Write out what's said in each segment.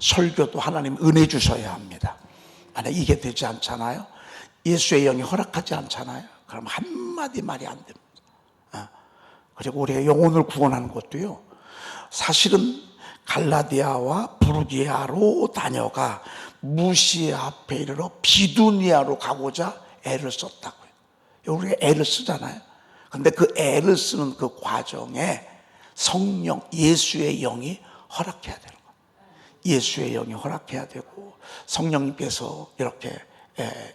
설교도 하나님 은혜 주셔야 합니다. 만약 이게 되지 않잖아요, 예수의 영이 허락하지 않잖아요, 그럼 한마디 말이 안 됩니다. 그리고 우리가 영혼을 구원하는 것도요, 사실은 갈라디아와 부르기아로 다녀가 무시아 앞에 이르러 비두니아로 가고자 애를 썼다고요. 우리가 애를 쓰잖아요. 근데 그 애를 쓰는 그 과정에 성령, 예수의 영이 허락해야 되는 거예요. 예수의 영이 허락해야 되고 성령님께서 이렇게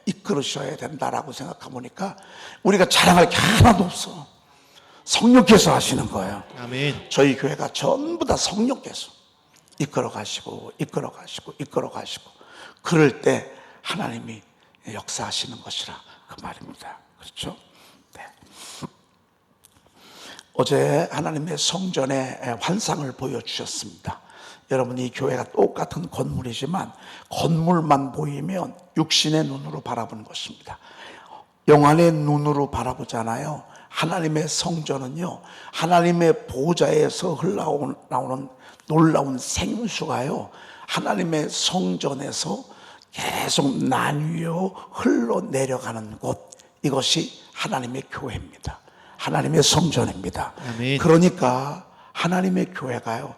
이끌으셔야 된다라고 생각해보니까 우리가 자랑할 게 하나도 없어. 성령께서 하시는 거예요. 아멘. 저희 교회가 전부 다 성령께서 이끌어 가시고 그럴 때 하나님이 역사하시는 것이라 그 말입니다. 그렇죠? 네. 어제 하나님의 성전의 환상을 보여주셨습니다. 여러분, 이 교회가 똑같은 건물이지만 건물만 보이면 육신의 눈으로 바라보는 것입니다. 영안의 눈으로 바라보잖아요. 하나님의 성전은요, 하나님의 보좌에서 흘러나오는 놀라운 생수가요, 하나님의 성전에서 계속 나뉘어 흘러내려가는 곳, 이것이 하나님의 교회입니다. 하나님의 성전입니다. 아멘. 그러니까 하나님의 교회가요,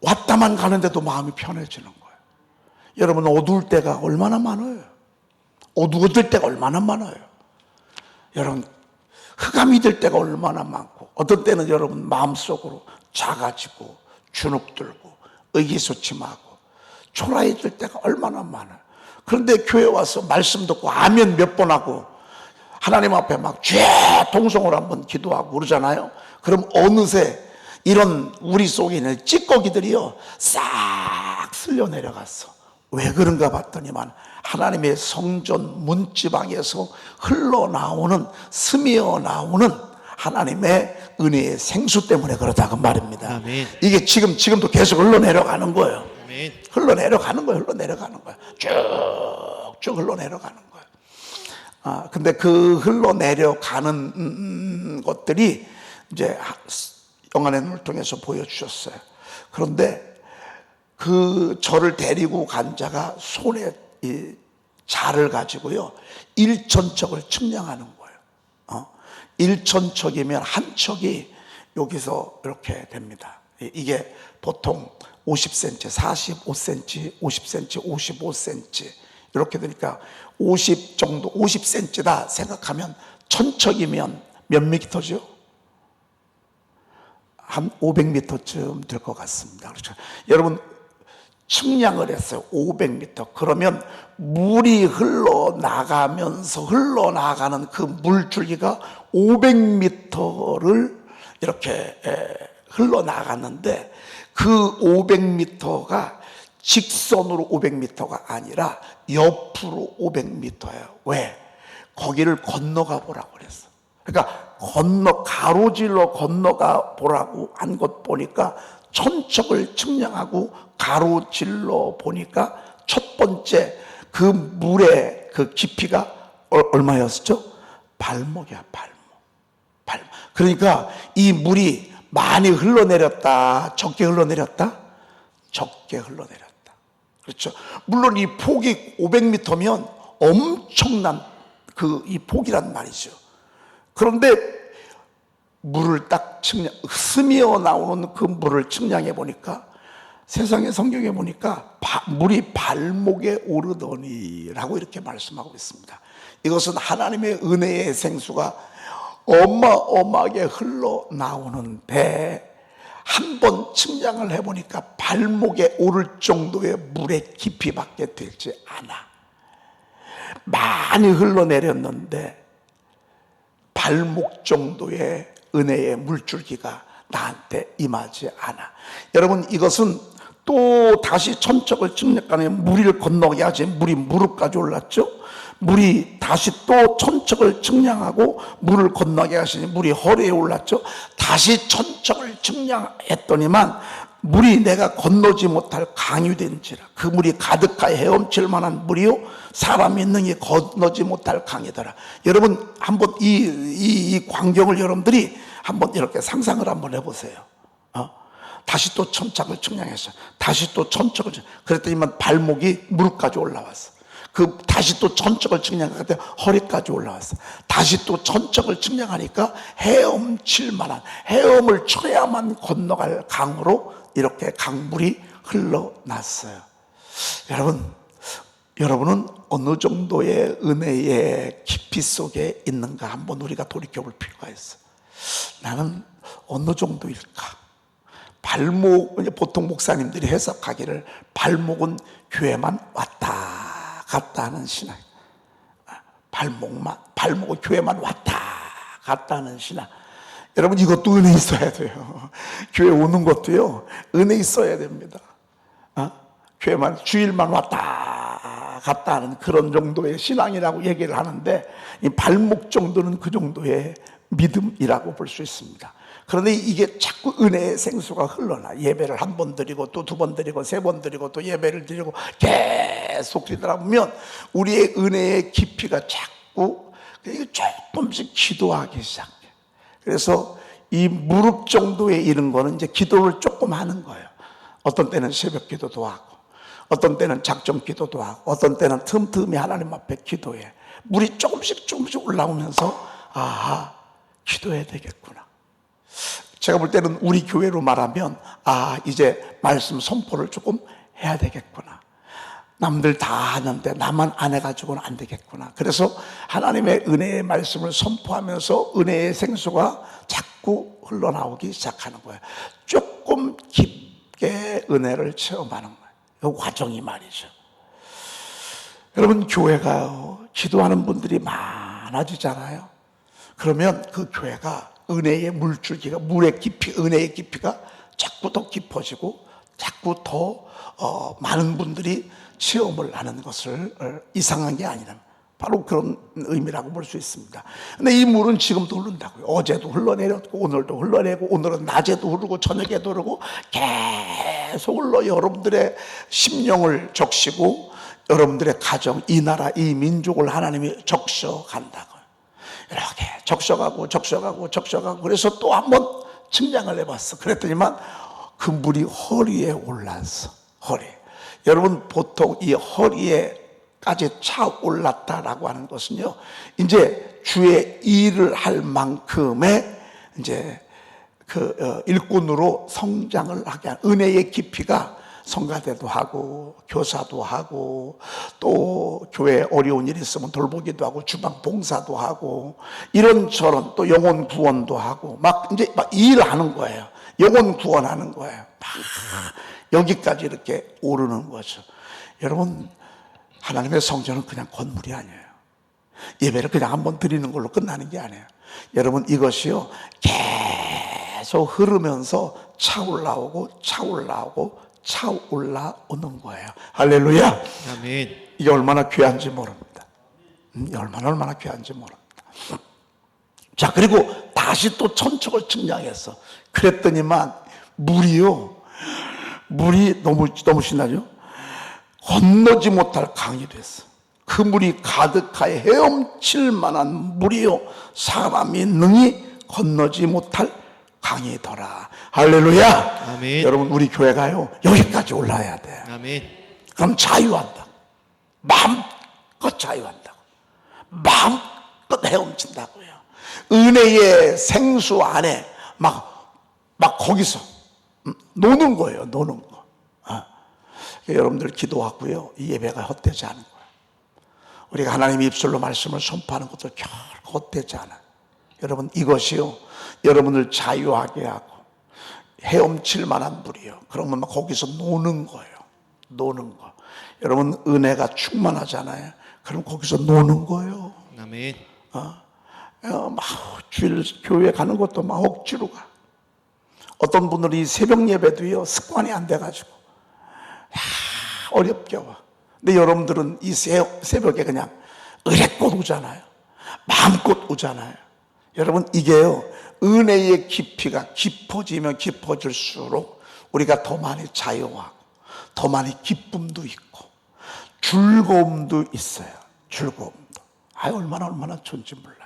왔다만 가는데도 마음이 편해지는 거예요. 여러분, 어두울 때가 얼마나 많아요. 어두워질 때가 얼마나 많아요. 여러분, 흑암이 될 때가 얼마나 많고, 어떤 때는 여러분 마음속으로 작아지고 주눅들고 의기소침하고 초라해질 때가 얼마나 많아요. 그런데 교회 와서 말씀 듣고 아멘 몇 번 하고 하나님 앞에 막 죄통성으로 한번 기도하고 그러잖아요. 그럼 어느새 이런 우리 속에 있는 찌꺼기들이요 싹 쓸려 내려갔어. 왜 그런가 봤더니만 하나님의 성전 문지방에서 흘러나오는, 스며 나오는 하나님의 은혜의 생수 때문에 그렇다고 말입니다. 아멘. 이게 지금도 계속 흘러내려가는 거예요. 아멘. 흘러내려가는 거예요. 쭉쭉 흘러내려가는 거예요. 근데 그 흘러내려가는 것들이 이제 영안의 눈을 통해서 보여주셨어요. 그런데 그 저를 데리고 간 자가 손에 이 자를 가지고요, 일천척을 측량하는 거예요. 1천척이면 한 척이 여기서 이렇게 됩니다. 이게 보통 50cm, 45cm, 50cm, 55cm 이렇게 되니까 50 정도, 50cm다 생각하면 천척이면 몇 미터죠? 한 500m쯤 될 것 같습니다. 그렇죠? 여러분, 측량을 했어요. 500m. 그러면 물이 흘러나가면서 흘러나가는 그 물줄기가 500m를 이렇게 흘러나갔는데 그 500m가 직선으로 500m가 아니라 옆으로 500m예요. 왜? 거기를 건너가 보라고 그랬어. 그러니까 가로질러 건너가 보라고 한 것 보니까 천척을 측량하고 가로질러 보니까 첫 번째 그 물의 그 깊이가 얼마였죠? 발목이야, 발목. 그러니까 이 물이 많이 흘러내렸다, 적게 흘러내렸다? 적게 흘러내렸다. 그렇죠? 물론 이 폭이 500m면 엄청난 이 폭이란 말이죠. 그런데 물을 딱 스며 나오는 그 물을 측량해 보니까 세상의 성경에 보니까 물이 발목에 오르더니라고 이렇게 말씀하고 있습니다. 이것은 하나님의 은혜의 생수가 어마어마하게 흘러나오는데 한 번 측량을 해보니까 발목에 오를 정도의 물의 깊이밖에 되지 않아. 많이 흘러내렸는데 발목 정도의 은혜의 물줄기가 나한테 임하지 않아. 여러분, 이것은 또 다시 천척을 측량하니 물을 건너야지 물이 무릎까지 올랐죠. 물이 다시 또 천척을 측량하고 물을 건너게 하시니 물이 허리에 올랐죠. 다시 천척을 측량했더니만 물이 내가 건너지 못할 강이 된지라. 그 물이 가득하여 헤엄칠 만한 물이요 사람이 능히 건너지 못할 강이더라. 여러분, 한번 이 광경을 여러분들이 한번 이렇게 상상을 한번 해보세요. 다시 또 천착을 측량했어요. 다시 또 천척을 그랬더니만 발목이 무릎까지 올라왔어. 다시 또 천척을 측량하니까 허리까지 올라왔어. 다시 또 천척을 측량하니까 헤엄칠 만한, 헤엄을 쳐야만 건너갈 강으로 이렇게 강물이 흘러났어요. 여러분은 어느 정도의 은혜의 깊이 속에 있는가 한번 우리가 돌이켜볼 필요가 있어요. 나는 어느 정도일까? 보통 목사님들이 해석하기를 발목은 교회만 왔다 갔다 하는 신앙. 발목은 교회만 왔다 갔다 하는 신앙. 여러분, 이것도 은혜 있어야 돼요. 교회 오는 것도요, 은혜 있어야 됩니다. 교회만, 주일만 왔다 갔다 하는 그런 정도의 신앙이라고 얘기를 하는데, 이 발목 정도는 그 정도의 믿음이라고 볼 수 있습니다. 그런데 이게 자꾸 은혜의 생수가 흘러나. 예배를 한 번 드리고 또 두 번 드리고 세 번 드리고 또 예배를 드리고 계속 드리다 보면 우리의 은혜의 깊이가 자꾸 조금씩 기도하기 시작해. 그래서 이 무릎 정도에 이른 거는 이제 기도를 조금 하는 거예요. 어떤 때는 새벽 기도도 하고, 어떤 때는 작정 기도도 하고, 어떤 때는 틈틈이 하나님 앞에 기도해. 물이 조금씩 올라오면서 아하, 기도해야 되겠구나. 제가 볼 때는 우리 교회로 말하면 이제 말씀 선포를 조금 해야 되겠구나. 남들 다 하는데 나만 안 해가지고는 안 되겠구나. 그래서 하나님의 은혜의 말씀을 선포하면서 은혜의 생수가 자꾸 흘러나오기 시작하는 거예요. 조금 깊게 은혜를 체험하는 거예요. 이 과정이 말이죠. 여러분, 교회가요, 기도하는 분들이 많아지잖아요. 그러면 그 교회가 은혜의 물줄기가, 물의 깊이, 은혜의 깊이가 자꾸 더 깊어지고 자꾸 더 많은 분들이 체험을 하는 것을, 이상한 게 아니라 바로 그런 의미라고 볼 수 있습니다. 근데 이 물은 지금도 흐른다고요. 어제도 흘러내렸고 오늘도 흘러내고, 오늘은 낮에도 흐르고 저녁에도 흐르고 계속 흘러 여러분들의 심령을 적시고 여러분들의 가정, 이 나라, 이 민족을 하나님이 적셔간다고요. 이렇게 적셔가고 그래서 또 한 번 측량을 해봤어. 그랬더니만 그 물이 허리에 올랐어. 허리. 여러분, 보통 이 허리에까지 차 올랐다라고 하는 것은요, 이제 주의 일을 할 만큼의 이제 일꾼으로 성장을 하게 하는 은혜의 깊이가, 성가대도 하고 교사도 하고 또 교회에 어려운 일이 있으면 돌보기도 하고 주방 봉사도 하고 이런저런 또 영혼 구원도 하고 막 일하는 거예요. 영혼 구원하는 거예요. 막 여기까지 이렇게 오르는 거죠. 여러분, 하나님의 성전은 그냥 건물이 아니에요. 예배를 그냥 한번 드리는 걸로 끝나는 게 아니에요. 여러분, 이것이요, 계속 흐르면서 차올라오고 차올라오는 거예요. 할렐루야. 아멘. 이게 얼마나 귀한지 모릅니다. 얼마나 귀한지 모릅니다. 자, 그리고 다시 또 천척을 측량했어. 그랬더니만 물이 너무 신나죠? 건너지 못할 강이 됐어. 그 물이 가득하여 헤엄칠 만한 물이요, 사람이 능히 건너지 못할 강이더라. 할렐루야. 아멘. 여러분, 우리 교회가요, 여기까지 올라야 돼. 아멘. 그럼 자유한다. 마음껏 자유한다고. 마음껏 헤엄친다고요. 은혜의 생수 안에 막 거기서 노는 거예요. 노는 거. 여러분들 기도하고요, 이 예배가 헛되지 않은 거예요. 우리가 하나님의 입술로 말씀을 선포하는 것도 결코 헛되지 않아요. 여러분, 이것이요, 여러분을 자유하게 하고 헤엄칠 만한 물이요. 그러면 막 거기서 노는 거예요. 노는 거. 여러분, 은혜가 충만하잖아요. 그럼 거기서 노는 거예요. 아멘. 막 주일 교회 가는 것도 막 억지로 가. 어떤 분들이 새벽 예배도요, 습관이 안 돼가지고 어렵게 와. 근데 여러분들은 이 새벽에 그냥 의뢰껏 오잖아요. 마음껏 오잖아요. 여러분, 이게요, 은혜의 깊이가 깊어지면 깊어질수록 우리가 더 많이 자유하고 더 많이 기쁨도 있고 즐거움도 있어요. 즐거움도. 얼마나 좋은지 몰라요.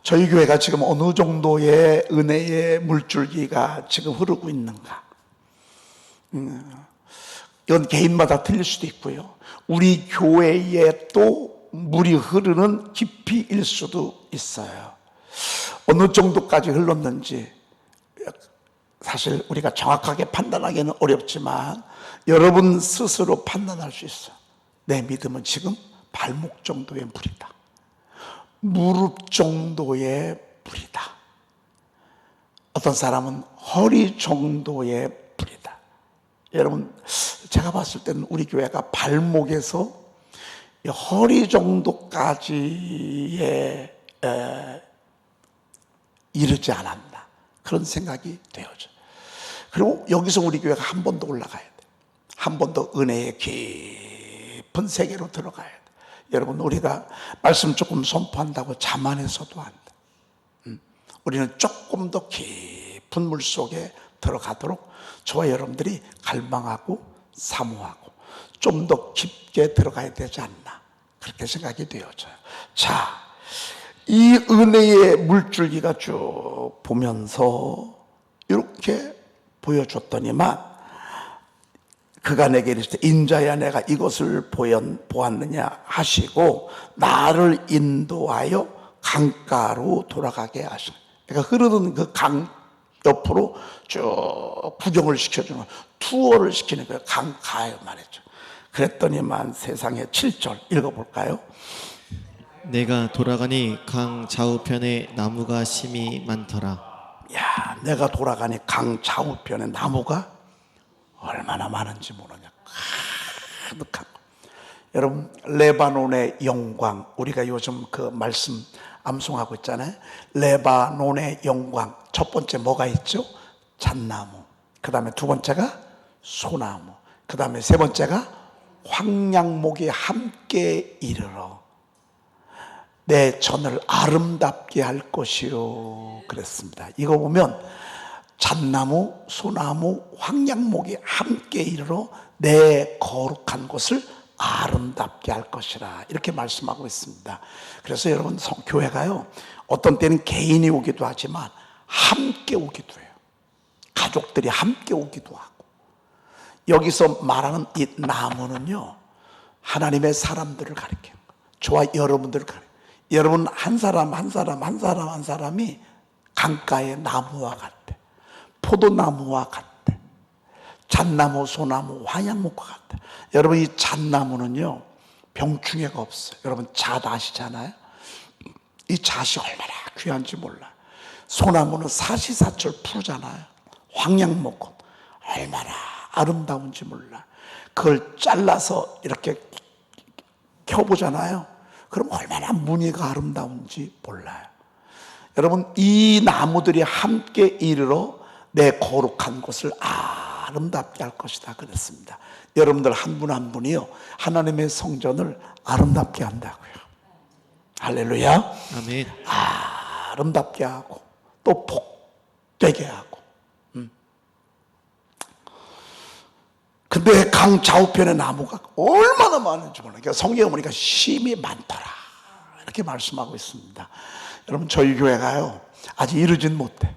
저희 교회가 지금 어느 정도의 은혜의 물줄기가 지금 흐르고 있는가? 이건 개인마다 틀릴 수도 있고요. 우리 교회에 또 물이 흐르는 깊이일 수도 있어요. 어느 정도까지 흘렀는지 사실 우리가 정확하게 판단하기는 어렵지만 여러분 스스로 판단할 수 있어. 내 믿음은 지금 발목 정도의 물이다. 무릎 정도의 물이다. 어떤 사람은 허리 정도의 물이다. 여러분, 제가 봤을 때는 우리 교회가 발목에서 허리 정도까지에 이르지 않았나, 그런 생각이 되어져. 그리고 여기서 우리 교회가 한 번 더 올라가야 돼. 한 번 더 은혜의 깊은 세계로 들어가야 돼. 여러분, 우리가 말씀 조금 선포한다고 자만해서도 안 돼. 우리는 조금 더 깊은 물 속에 들어가도록 저와 여러분들이 갈망하고 사모하고 좀 더 깊게 들어가야 되지 않나, 그렇게 생각이 되어져요. 자, 이 은혜의 물줄기가 쭉 보면서 이렇게 보여줬더니만 그가 내게 이르시되 인자야 내가 이것을 보았느냐 하시고 나를 인도하여 강가로 돌아가게 하시고, 그러니까 흐르는 그 강 옆으로 쭉 구경을 시켜주는, 투어를 시키는 거예요. 강가에 말했죠. 그랬더니만 세상에 7절 읽어볼까요? 내가 돌아가니 강 좌우편에 나무가 심이 많더라. 야, 내가 돌아가니 강 좌우편에 나무가 얼마나 많은지 모르냐. 가득하고. 여러분, 레바논의 영광, 우리가 요즘 그 말씀 암송하고 있잖아요. 레바논의 영광, 첫 번째 뭐가 있죠? 잣나무. 그 다음에 두 번째가 소나무. 그 다음에 세 번째가 황량목이 함께 이르러 내 전을 아름답게 할 것이요, 그랬습니다. 이거 보면 잣나무, 소나무, 황량목이 함께 이르러 내 거룩한 곳을 아름답게 할 것이라, 이렇게 말씀하고 있습니다. 그래서 여러분, 교회가요, 어떤 때는 개인이 오기도 하지만 함께 오기도 해요. 가족들이 함께 오기도 하고. 여기서 말하는 이 나무는요, 하나님의 사람들을 가리켜요. 저와 여러분들을 가리켜요. 여러분 한 사람 한 사람이 강가의 나무와 같아. 포도나무와 같아. 잣나무, 소나무, 황양목과 같아. 여러분, 이 잣나무는요, 병충해가 없어요. 여러분, 잣 아시잖아요? 이 잣이 얼마나 귀한지 몰라요. 소나무는 사시사철 푸르잖아요. 황양목은 얼마나 아름다운지 몰라요. 그걸 잘라서 이렇게 켜보잖아요. 그럼 얼마나 무늬가 아름다운지 몰라요. 여러분, 이 나무들이 함께 이르러 내 거룩한 곳을 아름답게 할 것이다, 그랬습니다. 여러분들 한 분 한 분이요, 하나님의 성전을 아름답게 한다고요. 할렐루야. 아멘. 아름답게 하고 또 복되게 하고. 근데 강 좌우편의 나무가 얼마나 많은지 몰라요. 그러니까 성경에 보니까 심이 많더라, 이렇게 말씀하고 있습니다. 여러분, 저희 교회가요, 아직 이르진 못해.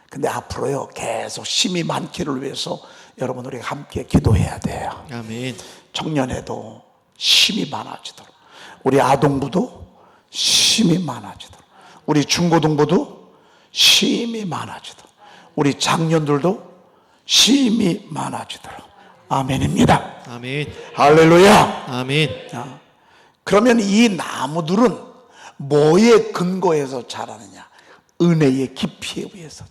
근데 앞으로요, 계속 심이 많기를 위해서 여러분, 우리가 함께 기도해야 돼요. 아멘. 청년회도 심이 많아지도록, 우리 아동부도 심이 많아지도록, 우리 중고등부도 심이 많아지도록, 우리 장년들도 심이 많아지도록. 아멘입니다. 아멘. 할렐루야. 아멘. 그러면 이 나무들은 뭐에 근거해서 자라느냐? 은혜의 깊이에 의해서.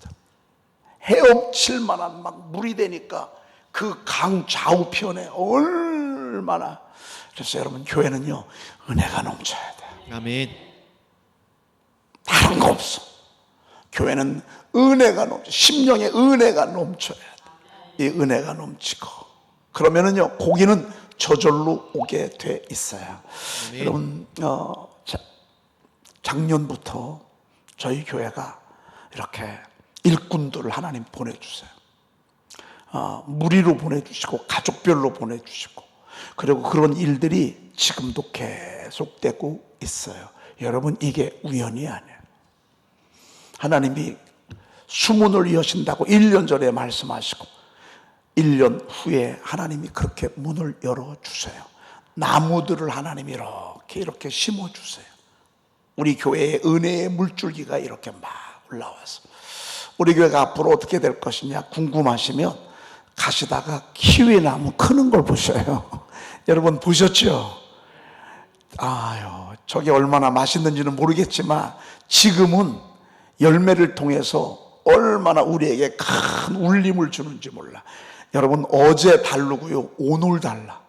헤엄칠 만한 막 물이 되니까 그 강 좌우편에 얼마나. 그래서 여러분, 교회는요, 은혜가 넘쳐야 돼. 아멘. 다른 거 없어. 교회는 은혜가 넘쳐, 심령의 은혜가 넘쳐야 돼. 이 은혜가 넘치고, 그러면은요, 고기는 저절로 오게 돼 있어요. 아멘. 여러분, 작년부터 저희 교회가 이렇게 일꾼들을 하나님 보내주세요. 무리로 보내주시고 가족별로 보내주시고, 그리고 그런 일들이 지금도 계속되고 있어요. 여러분, 이게 우연이 아니에요. 하나님이 수문을 여신다고 1년 전에 말씀하시고 1년 후에 하나님이 그렇게 문을 열어주세요. 나무들을 하나님이 이렇게 심어주세요. 우리 교회에 은혜의 물줄기가 이렇게 막 올라와서 우리 교회가 앞으로 어떻게 될 것이냐 궁금하시면 가시다가 키위나무 크는 걸 보셔요. 여러분 보셨죠? 아유, 저게 얼마나 맛있는지는 모르겠지만 지금은 열매를 통해서 얼마나 우리에게 큰 울림을 주는지 몰라. 여러분 어제 다르고요, 오늘 달라.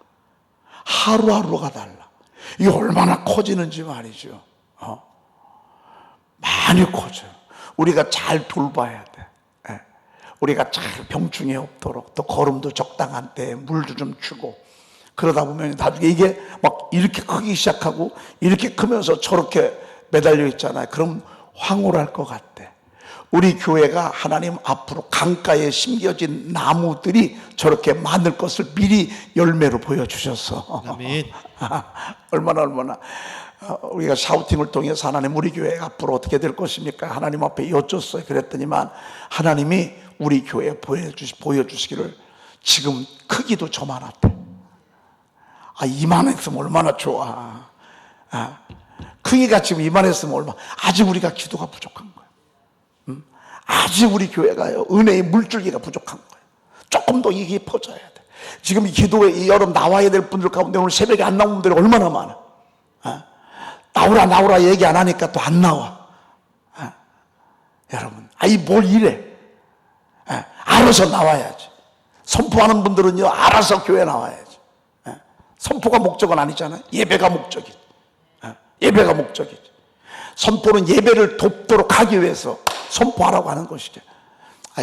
하루하루가 달라. 이게 얼마나 커지는지 말이죠. 많이 커져요. 우리가 잘 돌봐야 돼. 예. 우리가 잘 병충해 없도록, 또 거름도 적당한 때에 물도 좀 주고, 그러다 보면 나중에 이게 막 이렇게 크기 시작하고 이렇게 크면서 저렇게 매달려 있잖아요. 그럼 황홀할 것 같대. 우리 교회가 하나님 앞으로 강가에 심겨진 나무들이 저렇게 많을 것을 미리 열매로 보여주셨어. 아멘. 얼마나 우리가 샤우팅을 통해서 하나님 우리 교회 앞으로 어떻게 될 것입니까? 하나님 앞에 여쭸어요. 그랬더니만 하나님이 우리 교회에 보여주시기를 지금 크기도 저만하대. 이만했으면 얼마나 좋아. 크기가 지금 이만했으면 얼마나. 아직 우리가 기도가 부족한 거야. 아직 우리 교회가요, 은혜의 물줄기가 부족한 거예요. 조금 더 이게 퍼져야 돼. 지금 이 기도에 이 여름 나와야 될 분들 가운데 오늘 새벽에 안 나온 분들이 얼마나 많아. 나오라 얘기 안 하니까 또 안 나와. 여러분, 뭘 이래. 알아서 나와야지. 선포하는 분들은요, 알아서 교회 나와야지. 선포가 목적은 아니잖아요. 예배가 목적이지. 예배가 목적이지. 선포는 예배를 돕도록 하기 위해서 선포하라고 하는 것이죠.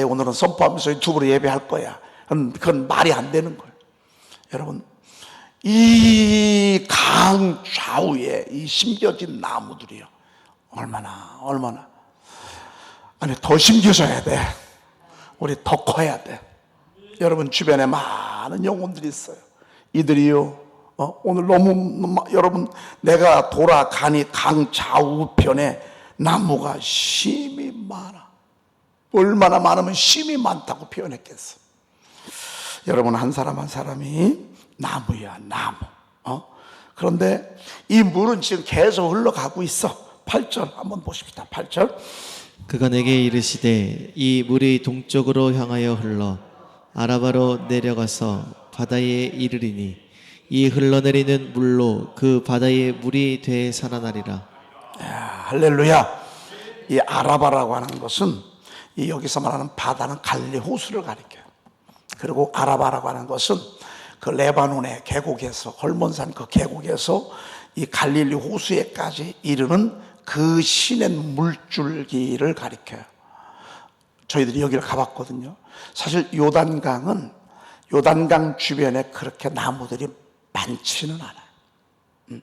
오늘은 선포하면서 유튜브로 예배할 거야. 그건 말이 안 되는 거예요. 여러분, 이 강 좌우에 이 심겨진 나무들이요, 얼마나 더 심겨져야 돼. 우리 더 커야 돼. 여러분 주변에 많은 영혼들이 있어요. 이들이요, 오늘 너무 여러분, 내가 돌아가니 강 좌우편에 나무가 심이 많아. 얼마나 많으면 심이 많다고 표현했겠어. 여러분 한 사람 한 사람이 나무야, 나무. 그런데 이 물은 지금 계속 흘러가고 있어. 8절 한번 보십시다. 8절. 그가 내게 이르시되 이 물이 동쪽으로 향하여 흘러 아라바로 내려가서 바다에 이르리니 이 흘러내리는 물로 그 바다의 물이 되살아나리라. 할렐루야. 이 아라바라고 하는 것은 이 여기서 말하는 바다는 갈릴리 호수를 가리켜요. 그리고 아라바라고 하는 것은 그 레바논의 계곡에서, 헐몬산 그 계곡에서 이 갈릴리 호수에까지 이르는 그 시냇 물줄기를 가리켜요. 저희들이 여기를 가봤거든요. 사실 요단강은 요단강 주변에 그렇게 나무들이 많지는 않아요.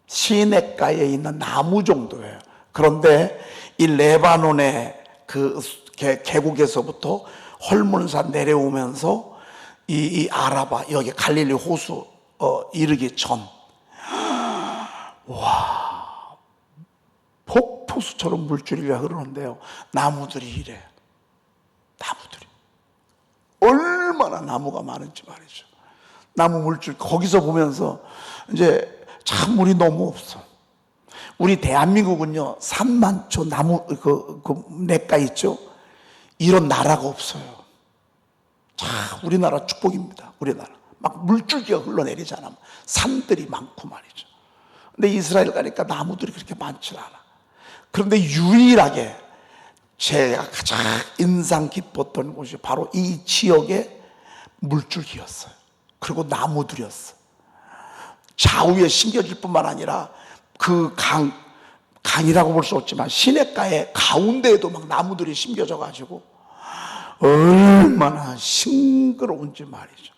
시냇가에 있는 나무 정도예요. 그런데 이 레바논의 그 계곡에서부터 헐몬산 내려오면서 이 아라바, 여기 갈릴리 호수 이르기 전, 와, 폭포수처럼 물줄기가 흐르는데요, 나무들이 이래. 나무들이 얼마나 나무가 많은지 말이죠. 나무 물줄 거기서 보면서 이제 참 물이 너무 없어. 우리 대한민국은요, 3만 초 나무 그 냇가 있죠. 이런 나라가 없어요. 자, 우리나라 축복입니다. 우리나라 막 물줄기가 흘러내리잖아. 산들이 많고 말이죠. 근데 이스라엘 가니까 나무들이 그렇게 많지 않아. 그런데 유일하게 제가 가장 인상 깊었던 곳이 바로 이 지역의 물줄기였어요. 그리고 나무들이었어요. 좌우에 심겨질 뿐만 아니라 그 강이라고 볼 수 없지만 시냇가의 가운데에도 막 나무들이 심겨져 가지고 얼마나 싱그러운지 말이죠.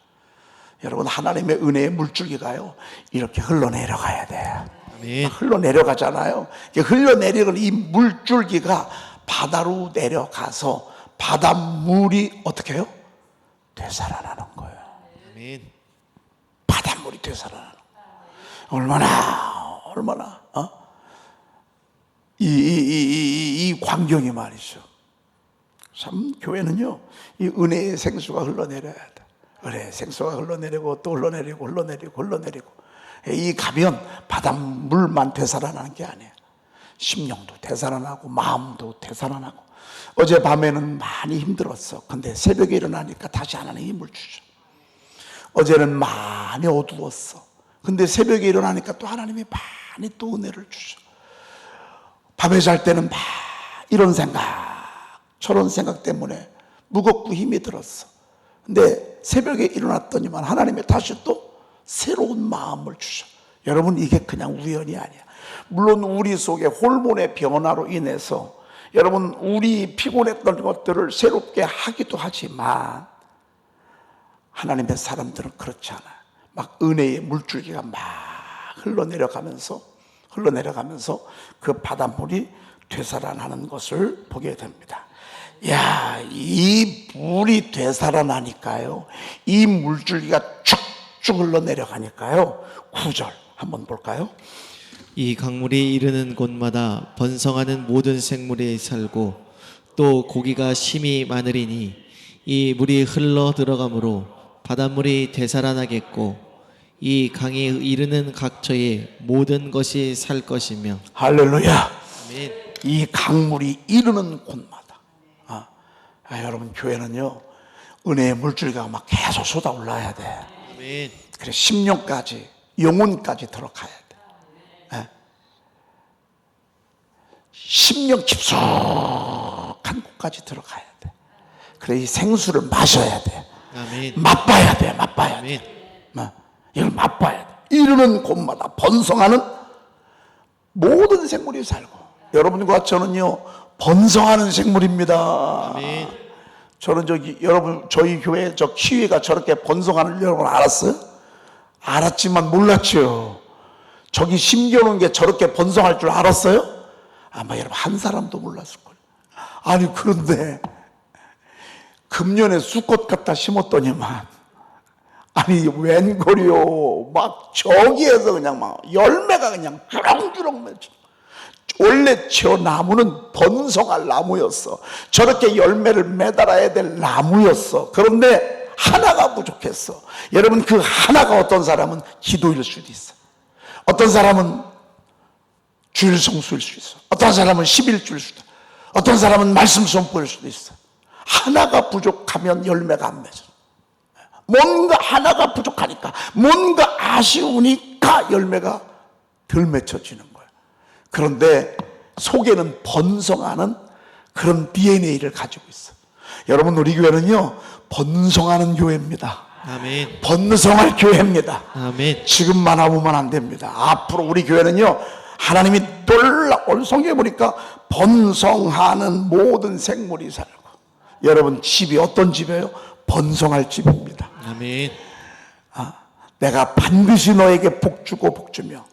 여러분, 하나님의 은혜의 물줄기가요, 이렇게 흘러내려가야 돼요. 아멘. 흘러내려가잖아요. 흘러내리는 이 물줄기가 바다로 내려가서 바닷물이 어떻게 해요? 되살아나는 거예요. 아멘. 바닷물이 되살아나는 거예요. 얼마나 이 광경이 말이죠. 참 교회는요, 이 은혜의 생수가 흘러내려야 돼. 은혜의 생수가 흘러내리고 또 흘러내리고 이 가면 바닷물만 되살아나는 게 아니에요. 심령도 되살아나고 마음도 되살아나고. 어젯밤에는 많이 힘들었어. 근데 새벽에 일어나니까 다시 하나님 힘을 주죠. 어제는 많이 어두웠어. 근데 새벽에 일어나니까 또 하나님이 많이 또 은혜를 주죠. 밤에 잘 때는 막 이런 생각 저런 생각 때문에 무겁고 힘이 들었어. 근데 새벽에 일어났더니만 하나님이 다시 또 새로운 마음을 주셔. 여러분, 이게 그냥 우연이 아니야. 물론 우리 속에 호르몬의 변화로 인해서 여러분 우리 피곤했던 것들을 새롭게 하기도 하지만 하나님의 사람들은 그렇지 않아요. 막 은혜의 물줄기가 막 흘러내려가면서 그 바닷물이 되살아나는 것을 보게 됩니다. 야, 이 물이 되살아나니까요, 이 물줄기가 쭉쭉 흘러내려가니까요, 9절 한번 볼까요? 이 강물이 이르는 곳마다 번성하는 모든 생물이 살고 또 고기가 심히 많으리니 이 물이 흘러 들어가므로 바닷물이 되살아나겠고 이 강이 이르는 각처에 모든 것이 살 것이며. 할렐루야. 아멘. 이 강물이 이르는 곳마다 여러분, 교회는요 은혜의 물줄기가 막 계속 쏟아올라야 돼. 아멘. 그래, 심령까지 영혼까지 들어가야 돼. 심령 깊숙한 곳까지 들어가야 돼. 그래, 이 생수를 마셔야 돼. 아멘. 맛봐야 돼. 아멘. 이걸 맛봐야 돼. 이르는 곳마다 번성하는 모든 생물이 살고. 여러분과 저는요 번성하는 생물입니다. 아멘. 저는 여러분 저희 교회 저 키위가 저렇게 번성하는 여러분 알았어요? 알았지만 몰랐죠. 저기 심겨놓은 게 저렇게 번성할 줄 알았어요? 아마 여러분 한 사람도 몰랐을 거예요. 아니, 그런데 금년에 수꽃 갖다 심었더니만 아니 웬걸요, 막 저기에서 그냥 막 열매가 그냥 주렁주렁 맺혀. 원래 저 나무는 번성할 나무였어. 저렇게 열매를 매달아야 될 나무였어. 그런데 하나가 부족했어. 여러분, 그 하나가 어떤 사람은 기도일 수도 있어. 어떤 사람은 주일 성수일 수 있어. 어떤 사람은 11주일 수도 있어. 어떤 사람은 말씀 선포일 수도 있어. 하나가 부족하면 열매가 안 맺어. 뭔가 하나가 부족하니까, 뭔가 아쉬우니까 열매가 덜 맺혀지는 거예요. 그런데 속에는 번성하는 그런 DNA를 가지고 있어. 여러분, 우리 교회는요 번성하는 교회입니다. 아멘. 번성할 교회입니다. 아멘. 지금만 하면 안 됩니다. 앞으로 우리 교회는요 하나님이 오늘 성경에 보니까 번성하는 모든 생물이 살고. 여러분, 집이 어떤 집이에요? 번성할 집입니다. 아멘. 내가 반드시 너에게 복주고 복주며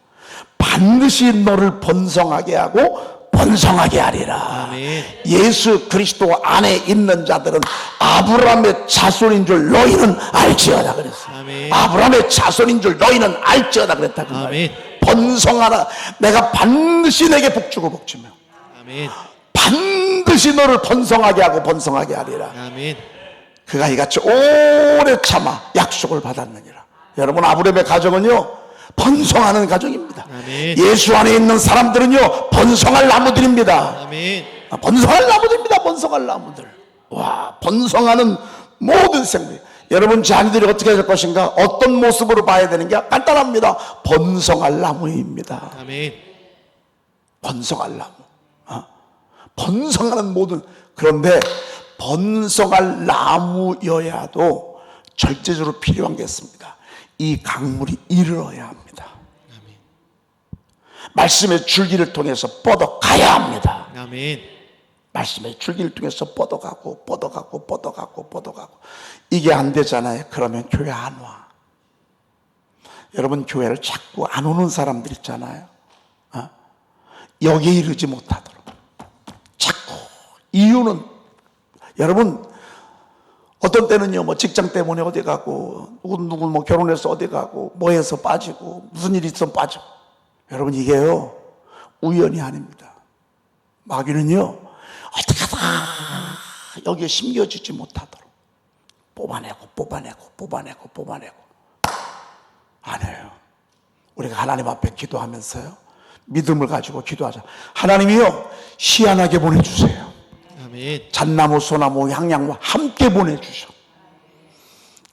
반드시 너를 번성하게 하고 번성하게 하리라. 아멘. 예수 그리스도 안에 있는 자들은 아브라함의 자손인 줄 너희는 알지어다 그랬어. 아멘. 아브라함의 자손인 줄 너희는 알지어다 그랬다 그 아멘. 말이야. 번성하라. 내가 반드시 내게 복주고 복주며 아멘. 반드시 너를 번성하게 하고 번성하게 하리라. 아멘. 그가 이같이 오래 참아 약속을 받았느니라. 여러분, 아브라함의 가정은요 번성하는 가정입니다. 아멘. 예수 안에 있는 사람들은요 번성할 나무들입니다. 아멘. 번성할 나무들입니다. 번성할 나무들. 와, 번성하는 모든 생물. 여러분, 자녀들이 어떻게 될 것인가? 어떤 모습으로 봐야 되는 게 간단합니다. 번성할 나무입니다. 아멘. 번성할 나무. 번성하는 모든. 그런데 번성할 나무여야도 절대적으로 필요한 게 있습니다. 이 강물이 이르러야 합니다. 말씀의 줄기를 통해서 뻗어가야 합니다. 아멘. 말씀의 줄기를 통해서 뻗어가고 이게 안 되잖아요. 그러면 교회 안 와. 여러분, 교회를 자꾸 안 오는 사람들 있잖아요. 여기에 이르지 못하도록 자꾸. 이유는 여러분, 어떤 때는요 뭐 직장 때문에 어디 가고 누구 뭐 결혼해서 어디 가고 뭐 해서 빠지고 무슨 일이 있으면 빠지고. 여러분, 이게요 우연이 아닙니다. 마귀는요, 어떻게 하다 여기에 심겨지지 못하도록 뽑아내고 안 해요. 우리가 하나님 앞에 기도하면서요, 믿음을 가지고 기도하자. 하나님이요, 시안하게 보내주세요. 아멘. 잣나무, 소나무, 향양과 함께 보내주셔.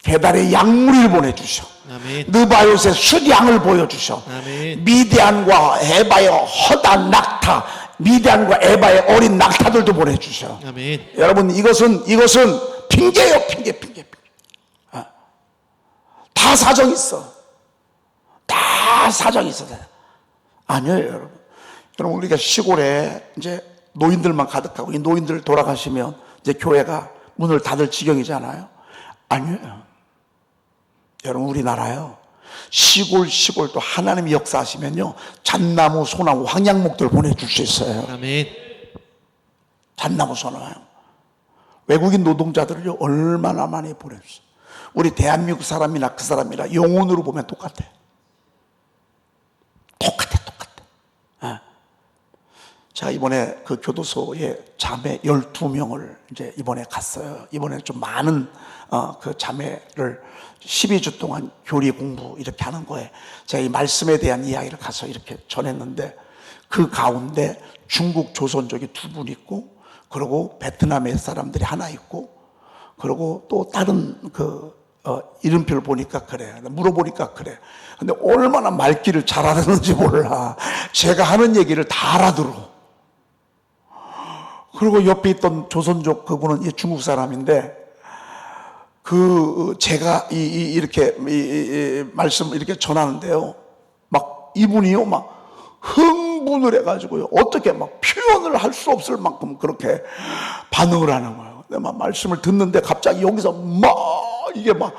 게달의 양무리를 보내주셔. 아멘. 느바요스의 숫양을 보여주셔. 아멘. 미디안과 에바의 허다 낙타, 미디안과 에바의 어린 낙타들도 보내주셔. 아멘. 여러분, 이것은 핑계요, 핑계. 다 사정 있어. 다 사정 있어. 아니에요, 여러분. 여러분, 우리가 시골에 이제 노인들만 가득하고, 이 노인들 돌아가시면 이제 교회가 문을 닫을 지경이잖아요. 아니에요. 여러분, 우리나라요, 시골도 하나님이 역사하시면요, 잣나무, 소나무, 황양목들 보내줄 수 있어요. 아멘. 잣나무, 소나무. 외국인 노동자들을요, 얼마나 많이 보내줬어요. 우리 대한민국 사람이나 그 사람이나 영혼으로 보면 똑같아. 제가 이번에 그 교도소에 자매 12명을 이제 이번에 갔어요. 이번에 좀 많은 그 자매를 12주 동안 교리 공부 이렇게 하는 거에 제가 이 말씀에 대한 이야기를 가서 이렇게 전했는데, 그 가운데 중국 조선족이 2분 있고, 그리고 베트남의 사람들이 하나 있고, 그리고 또 다른 이름표를 보니까 그래. 물어보니까 그래. 근데 얼마나 말귀를 잘 알았는지 몰라. 제가 하는 얘기를 다 알아들어. 그리고 옆에 있던 조선족 그분은 이 중국 사람인데, 제가 이렇게 말씀 이렇게 전하는데요, 막 이분이요, 막 흥분을 해가지고요, 어떻게 막 표현을 할 수 없을 만큼 그렇게 반응을 하는 거예요. 근데 막 말씀을 듣는데 갑자기 여기서 막 이게 막,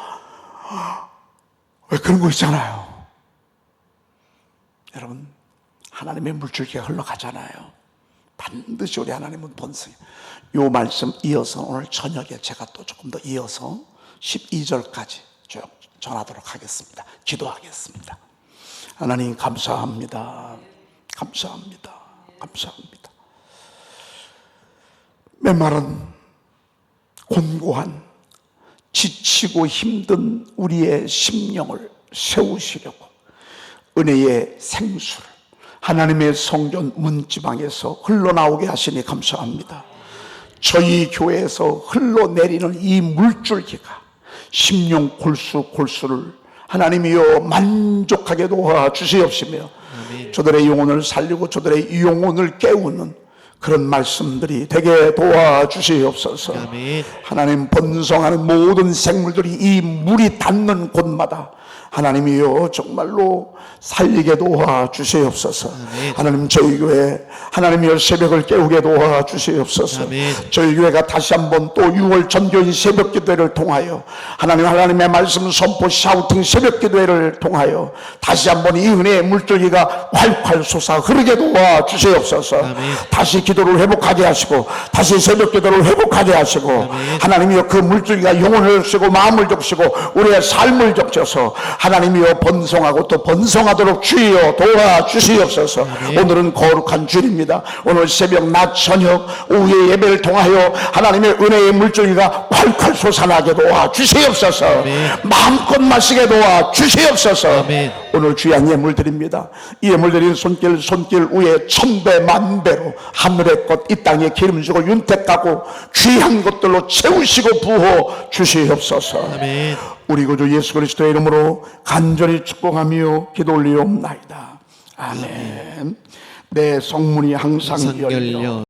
왜 그런 거 있잖아요. 여러분, 하나님의 물줄기가 흘러가잖아요. 반드시 우리 하나님은 본성이에요. 이 말씀 이어서 오늘 저녁에 제가 또 조금 더 이어서 12절까지 쭉 전하도록 하겠습니다. 기도하겠습니다. 하나님, 감사합니다. 메마른 곤고한 지치고 힘든 우리의 심령을 세우시려고 은혜의 생수를 하나님의 성전 문지방에서 흘러나오게 하시니 감사합니다. 저희 교회에서 흘러내리는 이 물줄기가 심령 골수를 하나님이여 만족하게 도와주시옵시며, 저들의 영혼을 살리고 저들의 영혼을 깨우는 그런 말씀들이 되게 도와주시옵소서. 아멘. 하나님, 번성하는 모든 생물들이 이 물이 닿는 곳마다 하나님이여 정말로 살리게 도와주시옵소서. 아멘. 하나님, 저희 교회 하나님이여 새벽을 깨우게 도와주시옵소서. 아멘. 저희 교회가 다시 한번 또 6월 전교인 새벽 기도회를 통하여 하나님의 말씀 선포 샤우팅 새벽 기도회를 통하여 다시 한번 이 은혜의 물줄기가 활활 솟아 흐르게 도와주시옵소서. 아멘. 다시 기도를 회복하게 하시고, 다시 새벽 기도를 회복하게 하시고, 아멘. 하나님이여 그 물줄기가 영혼을 적시고 마음을 적시고 우리의 삶을 적셔서 하나님이여 번성하고 또 번성하도록 주여 도와주시옵소서. 아멘. 오늘은 거룩한 주일입니다. 오늘 새벽, 낮, 저녁, 오후의 예배를 통하여 하나님의 은혜의 물줄기가 콸콸 솟아나게 도와주시옵소서. 아멘. 마음껏 마시게 도와주시옵소서. 아멘. 오늘 귀한 예물 드립니다. 이 예물 드린 손길 위에 1000배 만배로 하늘의 것 이 땅에 기름지고 윤택하고 귀한 것들로 채우시고 부어 주시옵소서. 아멘. 우리 구주 예수 그리스도의 이름으로 간절히 축복하며 기도 올리옵나이다. 아멘. 내 성문이 항상 열려